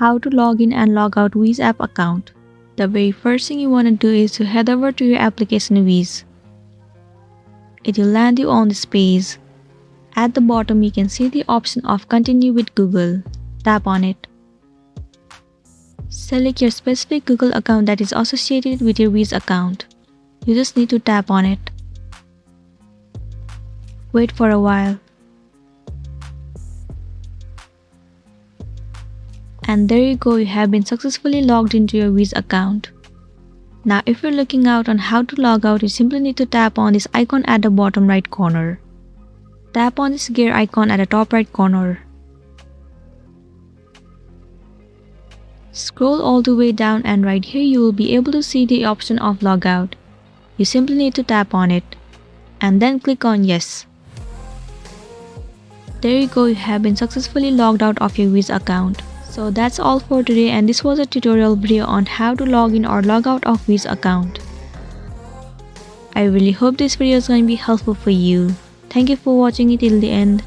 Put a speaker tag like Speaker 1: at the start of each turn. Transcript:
Speaker 1: How to log in and log out Wizz App account. The very first thing you want to do is to head over to your application Wizz. It will land you on this page. At the bottom you can see the option of Continue with Google. Tap on it. Select your specific Google account that is associated with your Wizz account. You just need to tap on it. Wait for a while. And there you go, you have been successfully logged into your Wizz account. Now if you're looking out on how to log out, you simply need to tap on this icon at the bottom right corner. Tap on this gear icon at the top right corner. Scroll all the way down and right here you will be able to see the option of logout. You simply need to tap on it and then click on yes. There you go, you have been successfully logged out of your Wizz account. So that's all for today, and this was a tutorial video on how to log in or log out of Wizz account. I really hope this video is going to be helpful for you. Thank you for watching it till the end.